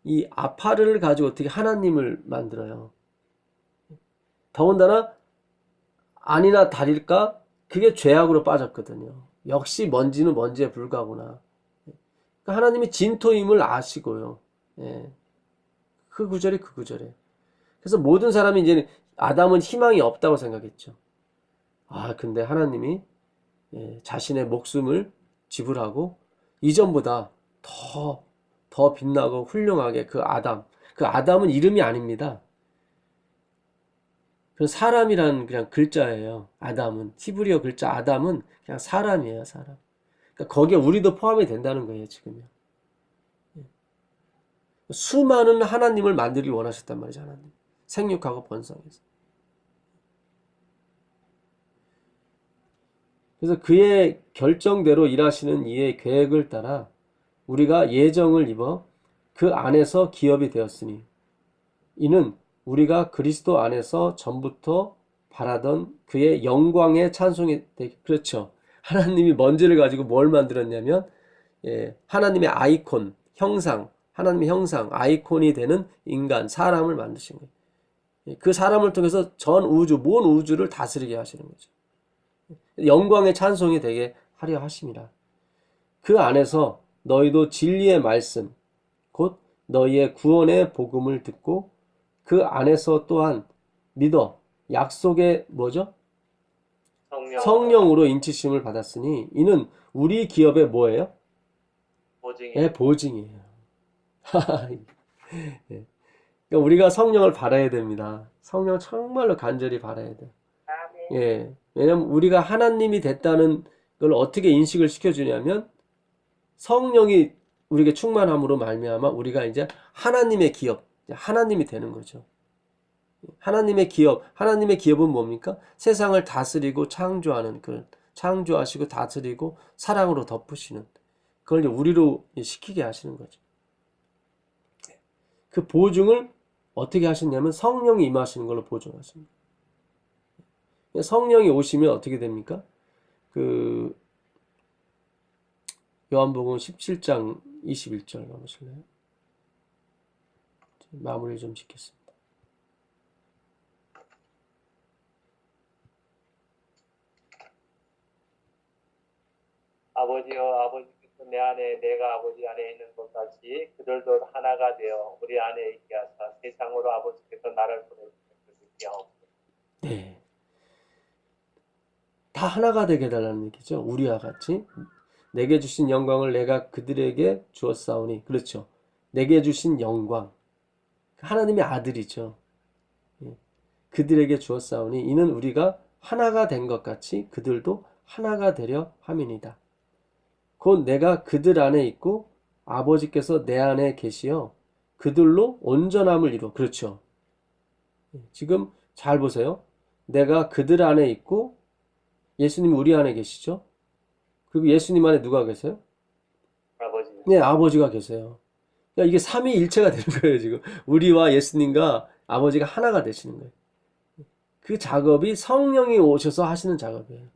이 아파르를 가지고 어떻게 하나님을 만들어요. 더군다나 아니나 다를까 그게 죄악으로 빠졌거든요. 역시 먼지는 먼지에 불과하구나. 그러니까 하나님이 진토임을 아시고요. 그 구절이 그 구절이에요. 그래서 모든 사람이 이제 아담은 희망이 없다고 생각했죠. 근데 하나님이 자신의 목숨을 지불하고 이전보다 더 빛나고 훌륭하게 그 아담은 이름이 아닙니다. 그 사람이란 그냥 글자예요. 아담은 히브리어 글자 아담은 그냥 사람이에요. 사람. 그러니까 거기에 우리도 포함이 된다는 거예요. 지금요. 수많은 하나님을 만들길 원하셨단 말이죠. 하나님. 생육하고 번성해서. 그래서 그의 결정대로 일하시는 이의 계획을 따라 우리가 예정을 입어 그 안에서 기업이 되었으니 이는 우리가 그리스도 안에서 전부터 바라던 그의 영광의 찬송이 되기. 그렇죠. 하나님이 먼지를 가지고 뭘 만들었냐면 하나님의 아이콘, 형상, 하나님의 형상, 아이콘이 되는 인간, 사람을 만드신 거예요. 그 사람을 통해서 전 우주, 모든 우주를 다스리게 하시는 거죠. 영광의 찬송이 되게 하려 하심이라. 그 안에서 너희도 진리의 말씀, 곧 너희의 구원의 복음을 듣고 그 안에서 또한 믿어 약속의 뭐죠? 성령으로 인치심을 받았으니 이는 우리 기업의 뭐예요? 보증이에요. 보증이에요. 그러니까 우리가 성령을 바라야 됩니다. 성령 정말로 간절히 바라야 돼요. 아멘. 왜냐면 우리가 하나님이 됐다는 걸 어떻게 인식을 시켜주냐면 성령이 우리에게 충만함으로 말미암아 우리가 이제 하나님의 기업, 하나님이 되는 거죠. 하나님의 기업은 뭡니까? 세상을 다스리고 창조하는 창조하시고 다스리고 사랑으로 덮으시는 그걸 이제 우리로 시키게 하시는 거죠. 그 보증을 어떻게 하셨냐면 성령이 임하시는 걸로 보증하십니다. 성령이 오시면 어떻게 됩니까? 요한복음 17장 21절 가보실래요? 마무리 좀 짓겠습니다. 아버지여, 아버지께서 내 안에 내가 아버지 안에 있는 것 같이 그들도 하나가 되어 우리 안에 있게 하사 세상으로 아버지께서 나를 보내주시게 하옵소서. 네. 다 하나가 되게 해달라는 얘기죠. 우리와 같이. 내게 주신 영광을 내가 그들에게 주었사오니. 그렇죠. 내게 주신 영광. 하나님의 아들이죠. 그들에게 주었사오니 이는 우리가 하나가 된 것 같이 그들도 하나가 되려 함이니이다. 곧 내가 그들 안에 있고 아버지께서 내 안에 계시어 그들로 온전함을 이루어. 그렇죠. 지금 잘 보세요. 내가 그들 안에 있고 예수님 우리 안에 계시죠. 그리고 예수님 안에 누가 계세요? 아버지. 네, 아버지가 계세요. 그러니까 이게 삼위일체가 되는 거예요. 지금 우리와 예수님과 아버지가 하나가 되시는 거예요. 그 작업이 성령이 오셔서 하시는 작업이에요.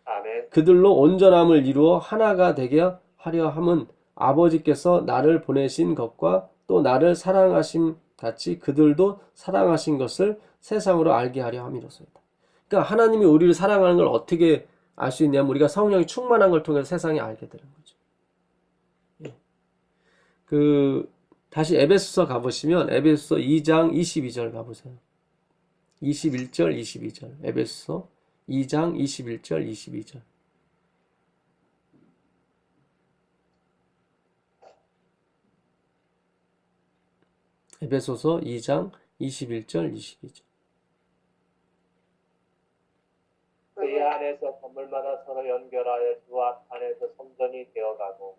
아멘. 아멘. 그들로 온전함을 이루어 하나가 되게 하려 함은 아버지께서 나를 보내신 것과 또 나를 사랑하심 같이 그들도 사랑하신 것을 세상으로 알게 하려 함이로소이다. 그러니까 하나님이 우리를 사랑하는 걸 어떻게 알 수 있냐면 우리가 성령이 충만한 걸 통해서 세상에 알게 되는 거죠. 다시 에베소서 가보시면 에베소서 2장 22절 가보세요. 21절 22절 에베소서 2장 21절 22절 에베소서 2장 21절 22절 그의 안에서 건물마다 서로 연결하여 주 안에서 성전이 되어가고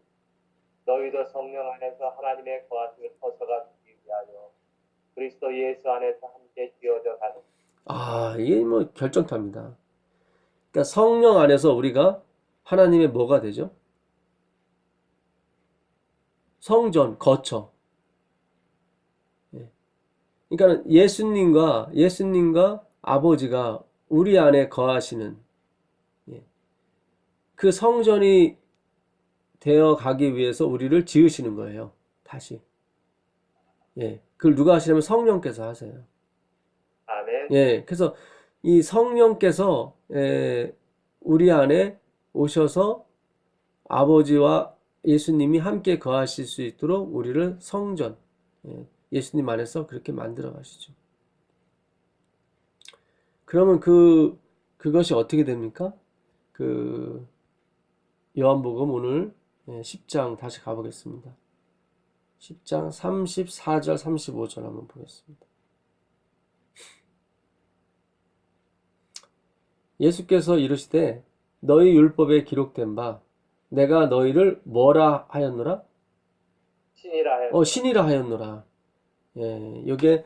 너희도 성령 안에서 하나님의 거하심을 벗어가 주기 위하여 그리스도 예수 안에서 함께 지어져 가는. 이게 뭐 결정타입니다. 그러니까 성령 안에서 우리가 하나님의 뭐가 되죠? 성전, 거처. 그러니까 예수님과 아버지가 우리 안에 거하시는 그 성전이 되어 가기 위해서 우리를 지으시는 거예요. 다시. 그걸 누가 하시냐면 성령께서 하세요. 아멘. 그래서 이 성령께서 우리 안에 오셔서 아버지와 예수님이 함께 거하실 수 있도록 우리를 성전, 예수님 안에서 그렇게 만들어 가시죠. 그러면 그것이 어떻게 됩니까? 요한복음 오늘 10장 다시 가보겠습니다. 10장 34절 35절 한번 보겠습니다. 예수께서 이르시되 너희 율법에 기록된 바 내가 너희를 뭐라 하였노라? 신이라 하였노라. 신이라 하였노라. 요게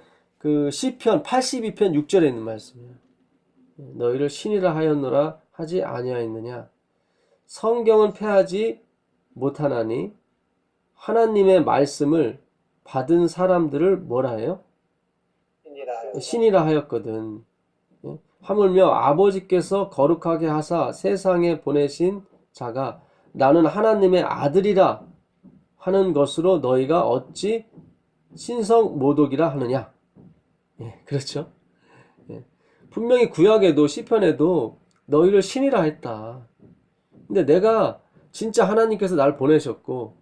시편 82편 6절에 있는 말씀이에요. 너희를 신이라 하였노라 하지 아니하였느냐? 성경은 패하지 못하나니 하나님의 말씀을 받은 사람들을 뭐라 해요? 신이라 하였거든. 하물며 아버지께서 거룩하게 하사 세상에 보내신 자가 나는 하나님의 아들이라 하는 것으로 너희가 어찌 신성 모독이라 하느냐? 그렇죠? 분명히 구약에도 시편에도 너희를 신이라 했다. 근데 내가 진짜 하나님께서 날 보내셨고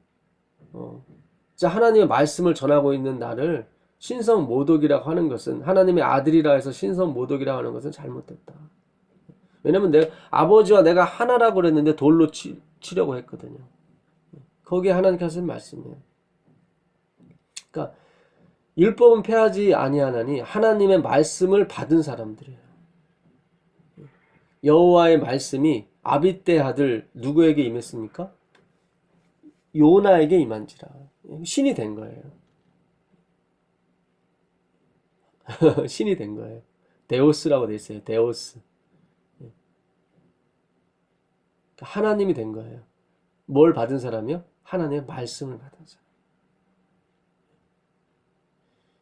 진짜 하나님의 말씀을 전하고 있는 나를 신성 모독이라고 하는 것은 하나님의 아들이라 해서 신성 모독이라고 하는 것은 잘못됐다. 왜냐면 내가 아버지와 내가 하나라고 그랬는데 돌로 치려고 했거든요. 거기에 하나님께서 하신 말씀이에요. 그러니까 율법은 패하지 아니하나니 하나님의 말씀을 받은 사람들이에요. 여호와의 말씀이 아비떼 아들 누구에게 임했습니까? 요나에게 임한지라. 신이 된 거예요. 신이 된 거예요. 데오스라고 돼 있어요. 데오스. 하나님이 된 거예요. 뭘 받은 사람이요? 하나님의 말씀을 받은 사람.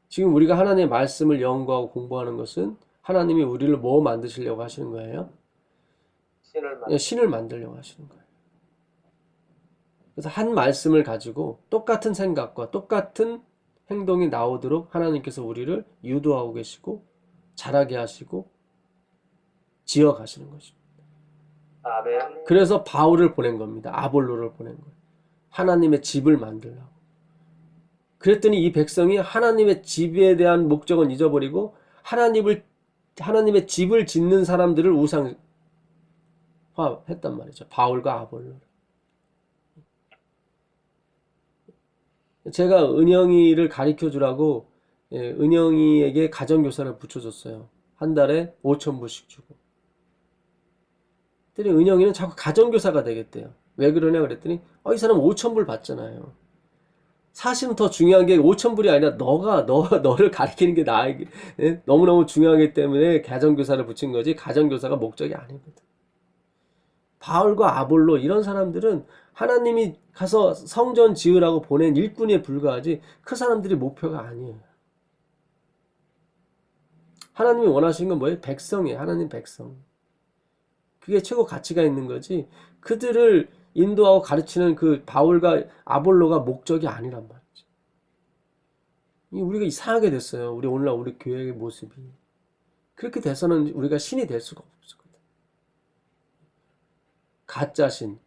지금 우리가 하나님의 말씀을 연구하고 공부하는 것은 하나님이 우리를 뭐 만드시려고 하시는 거예요? 신을 만들려고 하시는 거예요. 그래서 한 말씀을 가지고 똑같은 생각과 똑같은 행동이 나오도록 하나님께서 우리를 유도하고 계시고 자라게 하시고 지어 가시는 것입니다. 아멘. 그래서 바울을 보낸 겁니다. 아볼로를 보낸 거예요. 하나님의 집을 만들라고. 그랬더니 이 백성이 하나님의 집에 대한 목적은 잊어버리고 하나님의 집을 짓는 사람들을 우상화했단 말이죠. 바울과 아볼로. 제가 은영이를 가르쳐 주라고 은영이에게 가정교사를 붙여줬어요. 한 달에 5,000불씩 주고. 그랬더니 은영이는 자꾸 가정교사가 되겠대요. 왜 그러냐 그랬더니 이 사람 5,000불 받잖아요. 사실은 더 중요한 게 5,000불이 아니라 너를 가르치는 게 너무너무 중요하기 때문에 가정교사를 붙인 거지 가정교사가 목적이 아니거든. 바울과 아볼로 이런 사람들은 하나님이 가서 성전 지으라고 보낸 일꾼에 불과하지 그 사람들이 목표가 아니에요. 하나님이 원하시는 건 뭐예요? 백성이에요. 하나님 백성. 그게 최고 가치가 있는 거지. 그들을 인도하고 가르치는 그 바울과 아볼로가 목적이 아니란 말이죠. 우리가 이상하게 됐어요. 오늘날 우리 교회의 모습이. 그렇게 돼서는 우리가 신이 될 수가 없거든. 가짜 신.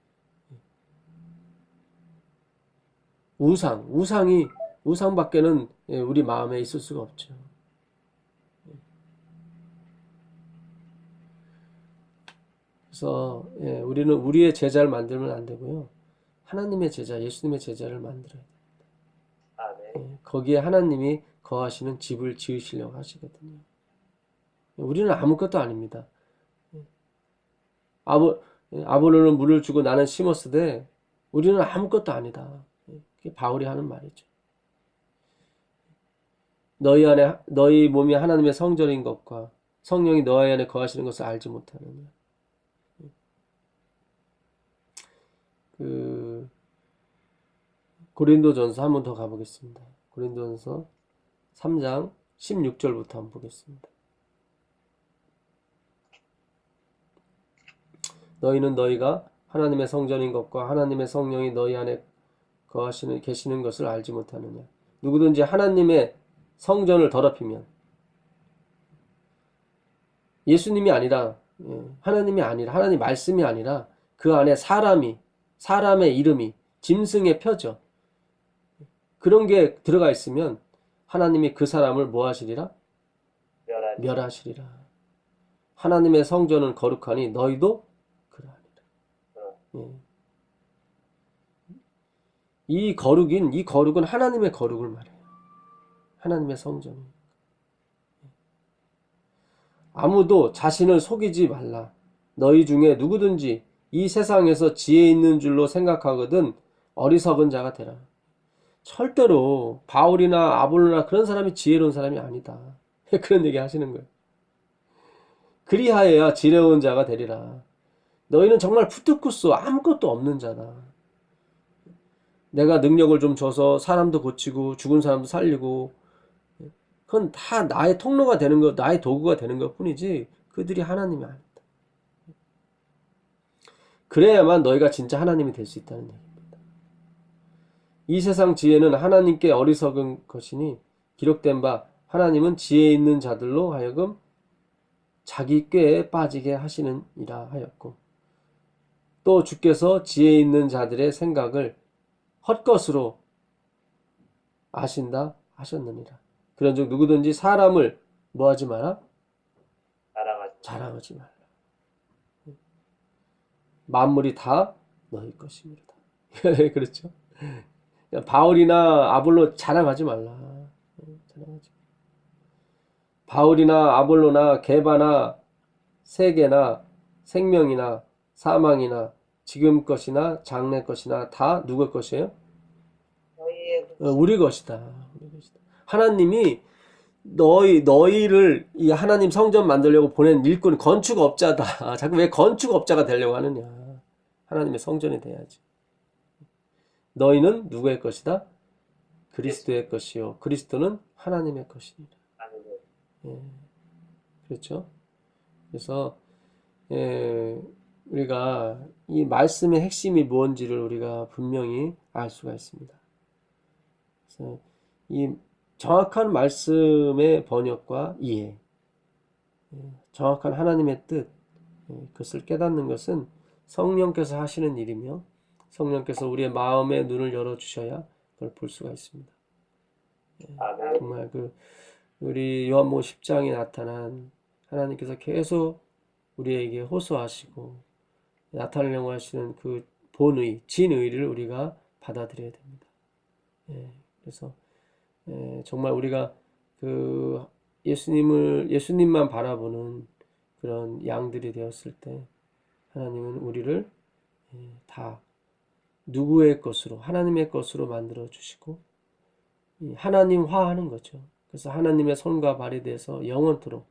우상밖에는 우리 마음에 있을 수가 없죠. 그래서 우리는 우리의 제자를 만들면 안 되고요. 하나님의 제자, 예수님의 제자를 만들어야 돼요. 아멘. 거기에 하나님이 거하시는 집을 지으시려고 하시거든요. 우리는 아무것도 아닙니다. 아볼로는 물을 주고 나는 심었으되 우리는 아무것도 아니다. 그게 바울이 하는 말이죠. 너희 몸이 하나님의 성전인 것과 성령이 너희 안에 거하시는 것을 알지 못하느냐. 고린도전서 한 번 더 가보겠습니다. 고린도전서 3장 16절부터 한번 보겠습니다. 너희는 너희가 하나님의 성전인 것과 하나님의 성령이 너희 안에 계시는 것을 알지 못하느냐. 누구든지 하나님의 성전을 더럽히면 예수님이 아니라 하나님이 아니라 하나님 말씀이 아니라 그 안에 사람의 이름이 짐승의 표죠. 그런 게 들어가 있으면 하나님이 그 사람을 뭐 하시리라? 멸하시리라. 하나님의 성전은 거룩하니 너희도 그러하니라. 이 거룩은 하나님의 거룩을 말해요. 하나님의 성전. 아무도 자신을 속이지 말라. 너희 중에 누구든지 이 세상에서 지혜 있는 줄로 생각하거든 어리석은 자가 되라. 절대로 바울이나 아볼로나 그런 사람이 지혜로운 사람이 아니다. 그런 얘기 하시는 거예요. 그리하여야 지혜로운 자가 되리라. 너희는 정말 푸트쿠스 아무것도 없는 자다. 내가 능력을 좀 줘서 사람도 고치고 죽은 사람도 살리고 그건 다 나의 통로가 되는 것, 나의 도구가 되는 것 뿐이지 그들이 하나님이 아니다. 그래야만 너희가 진짜 하나님이 될 수 있다는 얘기입니다. 이 세상 지혜는 하나님께 어리석은 것이니 기록된 바 하나님은 지혜 있는 자들로 하여금 자기 꾀에 빠지게 하시느니라 하였고 또 주께서 지혜 있는 자들의 생각을 헛것으로 아신다 하셨느니라. 그런즉 누구든지 사람을 뭐하지 마라? 자랑하지 말라. 만물이 다 너희 것입니다. 그렇죠? 바울이나 아볼로 자랑하지 말라. 바울이나 아볼로나 게바나 세계나 생명이나 사망이나 지금 것이나 장래 것이나 다 누구 것이에요? 우리 것이다. 하나님이 너희를 이 하나님 성전 만들려고 보낸 일꾼 건축업자다. 자꾸 왜 건축업자가 되려고 하느냐. 하나님의 성전이 돼야지. 너희는 누구의 것이다? 그리스도의 것이요. 그리스도는 하나님의 것이니라. 그렇죠? 그래서 우리가 이 말씀의 핵심이 무엇인지를 우리가 분명히 알 수가 있습니다. 그래서 이 정확한 말씀의 번역과 이해, 정확한 하나님의 뜻, 그것을 깨닫는 것은 성령께서 하시는 일이며 성령께서 우리의 마음의 눈을 열어주셔야 그걸 볼 수가 있습니다. 정말 우리 요한복음 10장에 나타난 하나님께서 계속 우리에게 호소하시고 나타내려고 하시는 그 본의, 진의를 우리가 받아들여야 됩니다. 그래서 정말 우리가 그 예수님만 바라보는 그런 양들이 되었을 때 하나님은 우리를 다 누구의 것으로 하나님의 것으로 만들어 주시고 하나님화하는 거죠. 그래서 하나님의 손과 발이 돼서 영원토록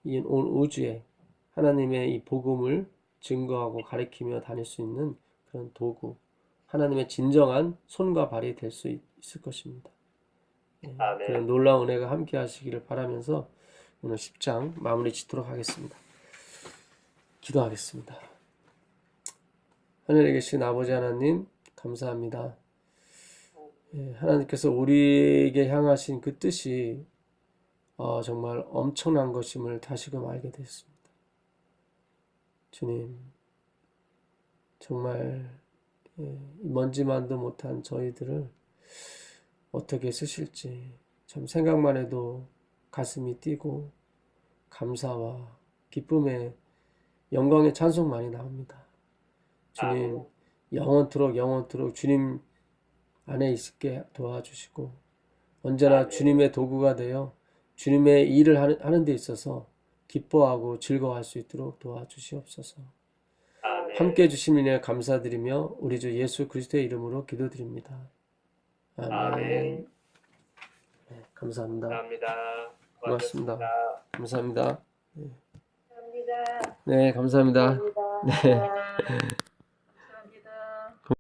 이 온 우주에 하나님의 이 복음을 증거하고 가리키며 다닐 수 있는 그런 도구, 하나님의 진정한 손과 발이 될 수 있을 것입니다. 그런 놀라운 은혜가 함께 하시기를 바라면서 오늘 10장 마무리 짓도록 하겠습니다. 기도하겠습니다. 하늘에 계신 아버지 하나님, 감사합니다. 하나님께서 우리에게 향하신 그 뜻이 정말 엄청난 것임을 다시금 알게 됐습니다. 주님, 정말 먼지만도 못한 저희들을 어떻게 쓰실지 참 생각만 해도 가슴이 뛰고 감사와 기쁨의 영광의 찬송만이 나옵니다. 주님, 영원토록 주님 안에 있게 도와주시고 언제나 주님의 도구가 되어 주님의 일을 하는 데 있어서 기뻐하고 즐거워할 수 있도록 도와주시옵소서. 함께 해주신 은혜 감사드리며 우리 주 예수 그리스도의 이름으로 기도드립니다. 아멘. 네, 감사합니다. 감사합니다. 고맙습니다. 고맙습니다. 감사합니다. 감사합니다. 네, 감사합니다. 감사합니다. 네.